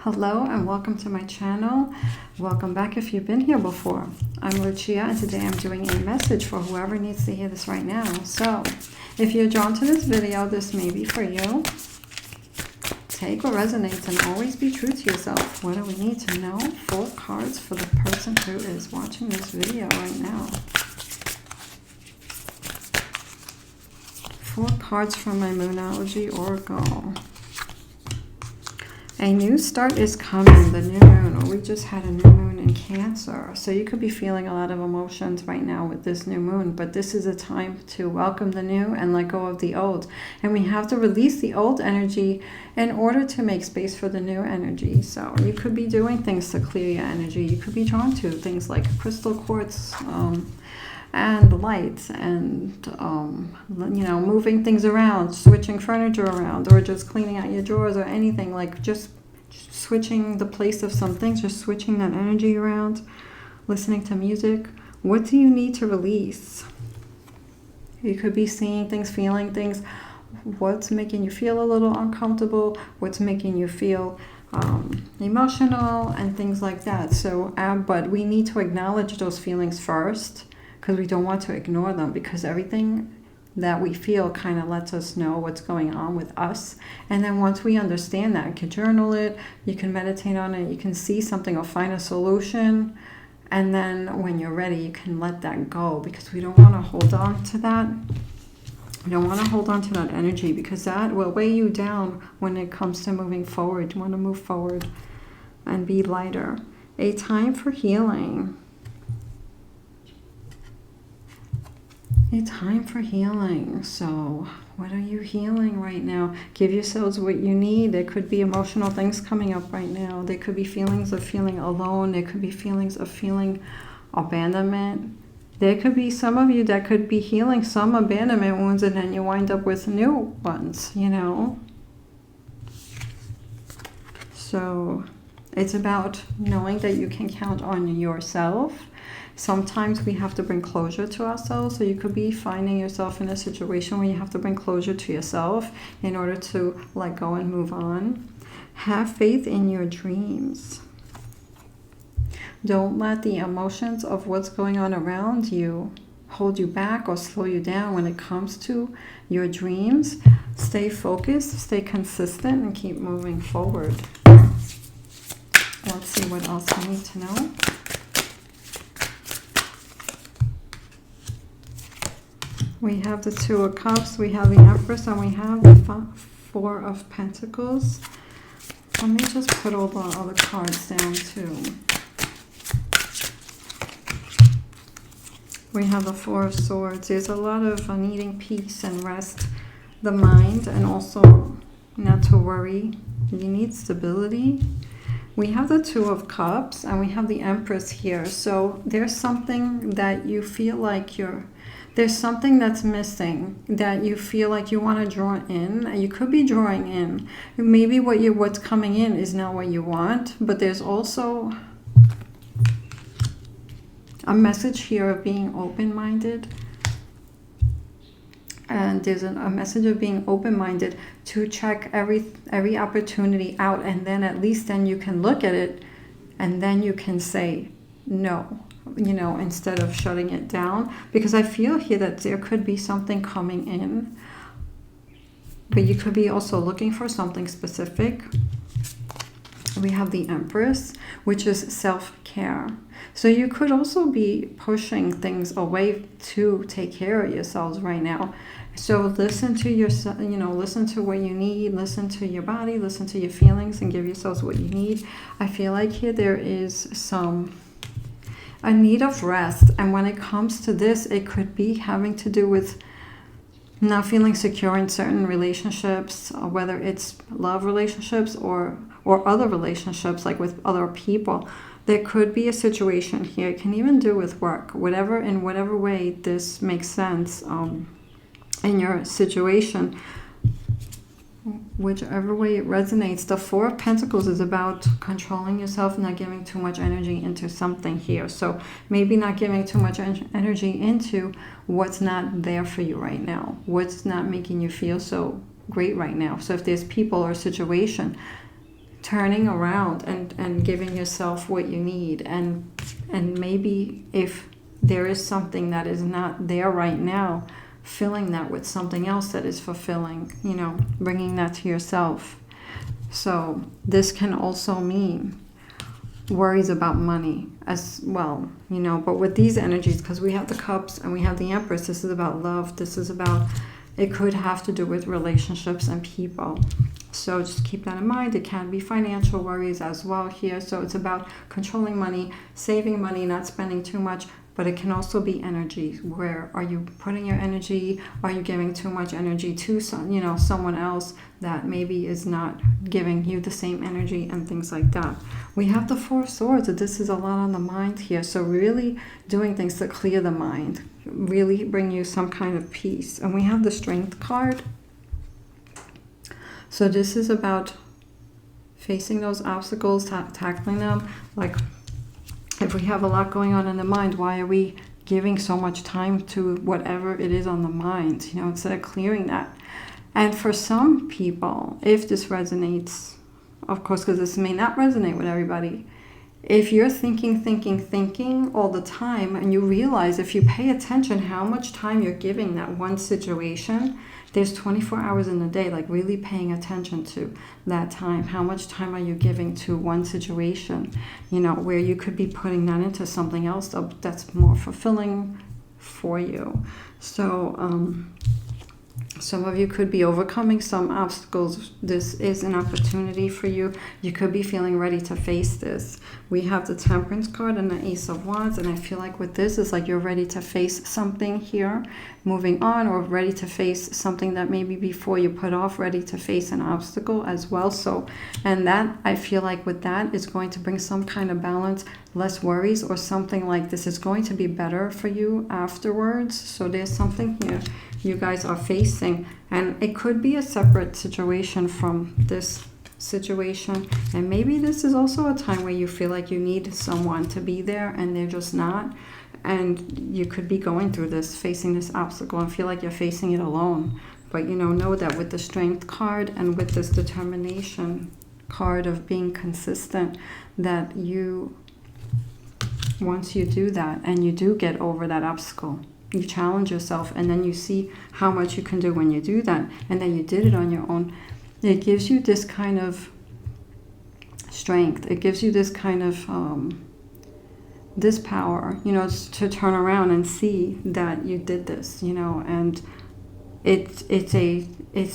Hello and welcome to my channel. Welcome back if you've been here before. I'm Lucia and today I'm doing a message for whoever needs to hear this right now. So if you're drawn to this video, this may be for you. Take what resonates and always be true to yourself. What do we need to know? 4 cards for the person who is watching this video right now. 4 cards from my Moonology Oracle. A new start is coming, the new moon, or we just had a new moon in Cancer. So you could be feeling a lot of emotions right now with this new moon, but this is a time to welcome the new and let go of the old. And we have to release the old energy in order to make space for the new energy. So you could be doing things to clear your energy. You could be drawn to things like crystal quartz, and lights and moving things around, switching furniture around, or just cleaning out your drawers, or anything like just switching the place of some things, just switching that energy around, listening to music. What do you need to release? You could be seeing things, feeling things. What's making you feel a little uncomfortable? What's making you feel emotional and things like that. So but we need to acknowledge those feelings first, because we don't want to ignore them, because everything that we feel kind of lets us know what's going on with us. And then once we understand that, you can journal it, you can meditate on it, you can see something or find a solution. And then when you're ready, you can let that go, because we don't want to hold on to that. We don't want to hold on to that energy, because that will weigh you down when it comes to moving forward. You want to move forward and be lighter. A time for healing. A time for healing. So what are you healing right now? Give yourselves what you need. There could be emotional things coming up right now. There could be feelings of feeling alone. There could be feelings of feeling abandonment. There could be some of you that could be healing some abandonment wounds, and then you wind up with new ones, So it's about knowing that you can count on yourself. Sometimes we have to bring closure to ourselves. So you could be finding yourself in a situation where you have to bring closure to yourself in order to let go and move on. Have faith in your dreams. Don't let the emotions of what's going on around you hold you back or slow you down when it comes to your dreams. Stay focused, stay consistent, and keep moving forward. Let's see what else we need to know. We have the 2 of Cups, we have the Empress, and we have the 4 of Pentacles. Let me just put all the other cards down too. We have the 4 of Swords. There's a lot of needing peace and rest, the mind, and also not to worry. You need stability. We have the 2 of Cups, and we have the Empress here. So there's something that you feel like there's something that's missing, that you feel like you want to draw in. You could be drawing in. Maybe what's coming in is not what you want, but there's also a message here of being open-minded. And there's a message of being open-minded to check every opportunity out, and then at least then you can look at it and then you can say no, instead of shutting it down. Because I feel here that there could be something coming in, but you could be also looking for something specific. We have the Empress, which is self-care. So you could also be pushing things away to take care of yourselves right now. So listen to yourself, listen to what you need, listen to your body, listen to your feelings, and give yourselves what you need. I feel like here there is a need of rest. And when it comes to this, it could be having to do with not feeling secure in certain relationships, whether it's love relationships or other relationships, like with other people. There could be a situation here. It can even do with work, in whatever way this makes sense in your situation. Whichever way it resonates. The 4 of Pentacles is about controlling yourself, not giving too much energy into something here. So maybe not giving too much energy into what's not there for you right now, what's not making you feel so great right now. So if there's people or situation turning around and giving yourself what you need. And maybe if there is something that is not there right now, filling that with something else that is fulfilling, you know, bringing that to yourself. So this can also mean worries about money as well, you know, but with these energies, because we have the cups and we have the Empress, this is about love. This is about, it could have to do with relationships and people. So just keep that in mind. It can be financial worries as well here. So it's about controlling money, saving money, not spending too much. But it can also be energy. Where are you putting your energy? Are you giving too much energy to someone else that maybe is not giving you the same energy, and things like that. We have the Four of Swords. This is a lot on the mind here. So really doing things to clear the mind, really bring you some kind of peace. And we have the Strength card. So this is about facing those obstacles, tackling them. Like, if we have a lot going on in the mind, why are we giving so much time to whatever it is on the mind, you know, instead of clearing that? And for some people, if this resonates, of course, because this may not resonate with everybody, if you're thinking all the time, and you realize, if you pay attention how much time you're giving that one situation, there's 24 hours in a day, like really paying attention to that time. How much time are you giving to one situation, you know, where you could be putting that into something else that's more fulfilling for you. So some of you could be overcoming some obstacles. This is an opportunity for you. You could be feeling ready to face this. We have the Temperance card and the Ace of Wands, and I feel like with this, it's like you're ready to face something here, moving on, or ready to face something that maybe before you put off, ready to face an obstacle as well. So, and that, I feel like with that, is going to bring some kind of balance, less worries, or something like this is going to be better for you afterwards. So there's something here you guys are facing, and it could be a separate situation from this situation. And maybe this is also a time where you feel like you need someone to be there and they're just not, and you could be going through this, facing this obstacle, and feel like you're facing it alone. But you know that with the Strength card and with this Determination card of being consistent, that you, once you do that and you do get over that obstacle, you challenge yourself, and then you see how much you can do when you do that, and then you did it on your own. It gives you this kind of strength. It gives you this kind of this power, you know, to turn around and see that you did this, you know. And it's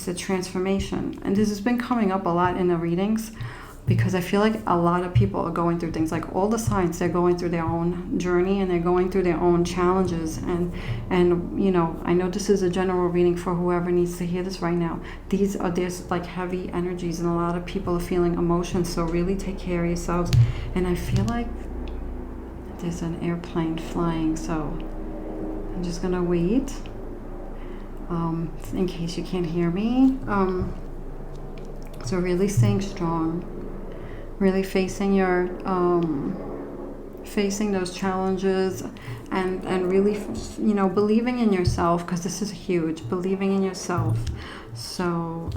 a transformation. And this has been coming up a lot in the readings, because I feel like a lot of people are going through things, like all the signs, they're going through their own journey and they're going through their own challenges. And you know, I know this is a general reading for whoever needs to hear this right now. There's like heavy energies, and a lot of people are feeling emotions. So really take care of yourselves. And I feel like there's an airplane flying, so I'm just gonna wait in case you can't hear me. So really staying strong. Really facing your, facing those challenges, and really, you know, believing in yourself, because this is huge, believing in yourself. So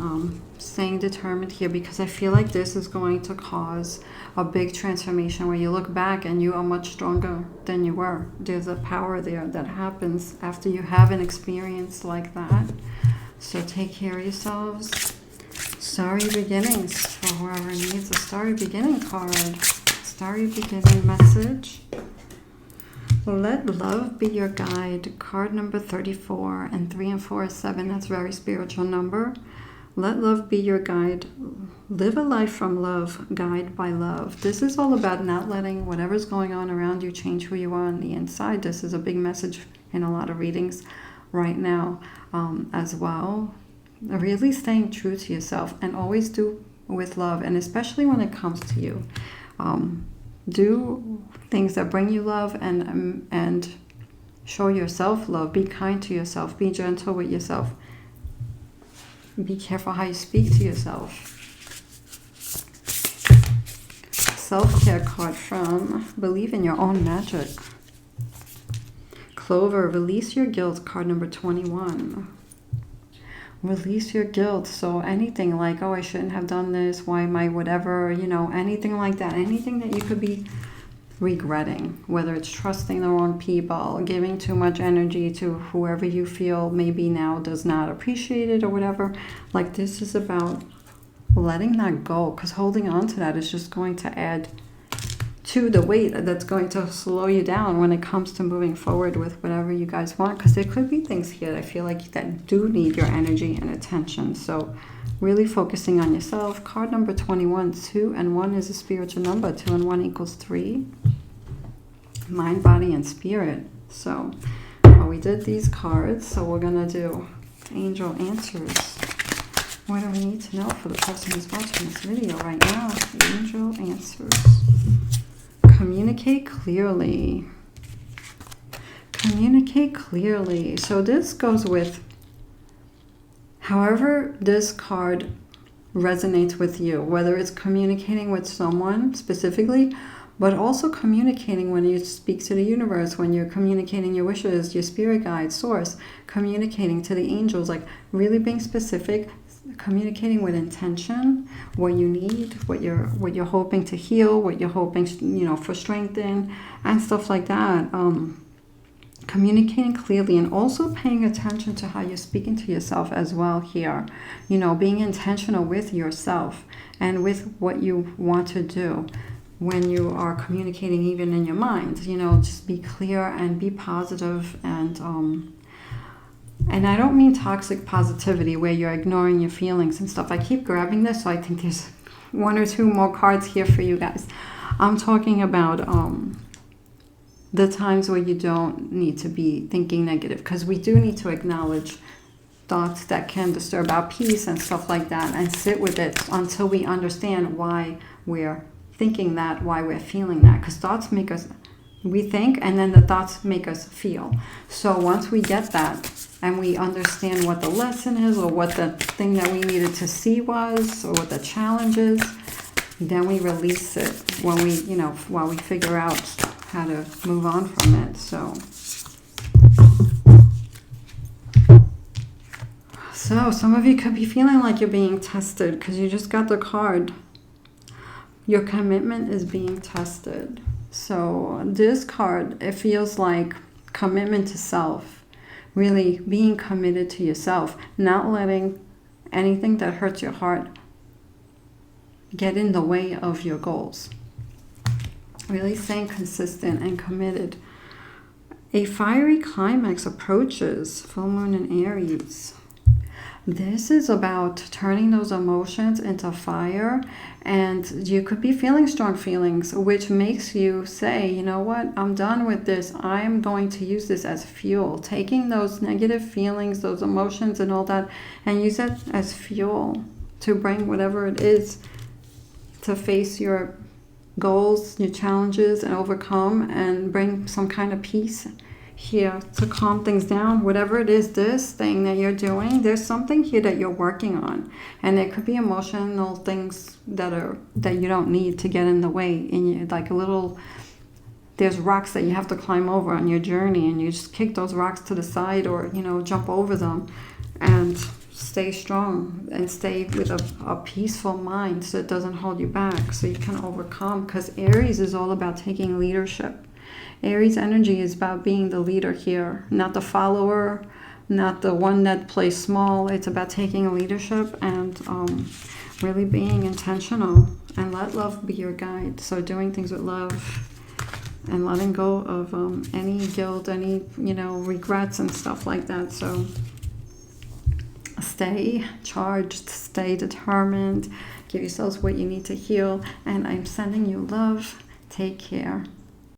staying determined here, because I feel like this is going to cause a big transformation where you look back and you are much stronger than you were. There's a power there that happens after you have an experience like that. So take care of yourselves. Starry beginnings for whoever needs a starry beginning card. Starry beginning message. Let love be your guide. Card number 34, and 3 and 4 is 7. That's a very spiritual number. Let love be your guide. Live a life from love, guide by love. This is all about not letting whatever's going on around you change who you are on the inside. This is a big message in a lot of readings right now as well. Really staying true to yourself, and always do with love, and especially when it comes to you. Do things that bring you love, and show yourself love. Be kind to yourself. Be gentle with yourself. Be careful how you speak to yourself. Self-care card from Believe in Your Own Magic. Clover, release your guilt. Card number 21. Release your guilt. So anything like, oh, I shouldn't have done this, why am I whatever, you know, anything like that, anything that you could be regretting, whether it's trusting the wrong people, giving too much energy to whoever you feel maybe now does not appreciate it or whatever. Like, this is about letting that go, because holding on to that is just going to add to the weight that's going to slow you down when it comes to moving forward with whatever you guys want, because there could be things here that I feel like that do need your energy and attention. So really focusing on yourself. Card number 21, 2 and 1 is a spiritual number. 2 and 1 equals 3. Mind, body, and spirit. So we did these cards, so we're gonna do angel answers. What do we need to know for the person who's watching this video right now? Angel answers. Communicate clearly. Communicate clearly. So this goes with however this card resonates with you, whether it's communicating with someone specifically, but also communicating when you speak to the universe, when you're communicating your wishes, your spirit guide, source, communicating to the angels, like really being specific, communicating with intention, what you need, what you're hoping to heal, what you're hoping, you know, for strength in, and stuff like that. Communicating clearly, and also paying attention to how you're speaking to yourself as well here. You know, being intentional with yourself and with what you want to do when you are communicating, even in your mind. You know, just be clear and be positive. And I don't mean toxic positivity where you're ignoring your feelings and stuff. I keep grabbing this, so I think there's 1 or 2 more cards here for you guys. I'm talking about the times where you don't need to be thinking negative, because we do need to acknowledge thoughts that can disturb our peace and stuff like that, and sit with it until we understand why we're thinking that, why we're feeling that, because thoughts make us, we think, and then the thoughts make us feel. So once we get that and we understand what the lesson is, or what the thing that we needed to see was, or what the challenge is, then we release it when we, you know, while we figure out how to move on from it. So some of you could be feeling like you're being tested, because you just got the card. Your commitment is being tested. So this card, it feels like commitment to self. Really being committed to yourself, not letting anything that hurts your heart get in the way of your goals. Really staying consistent and committed. A fiery climax approaches. Full moon in Aries. This is about turning those emotions into fire, and you could be feeling strong feelings, which makes you say, you know what, I'm done with this. I am going to use this as fuel. Taking those negative feelings, those emotions and all that, and use it as fuel to bring whatever it is to face your goals, your challenges, and overcome, and bring some kind of peace here to calm things down. Whatever it is, this thing that you're doing, there's something here that you're working on, and it could be emotional things that you don't need to get in the way. In you, like there's rocks that you have to climb over on your journey, and you just kick those rocks to the side, or, you know, jump over them and stay strong and stay with a peaceful mind, so it doesn't hold you back, so you can overcome. Because Aries is all about taking leadership. Aries energy is about being the leader here, not the follower, not the one that plays small. It's about taking leadership and really being intentional, and let love be your guide. So doing things with love and letting go of any guilt, any, you know, regrets and stuff like that. So stay charged, stay determined, give yourselves what you need to heal, and I'm sending you love. Take care.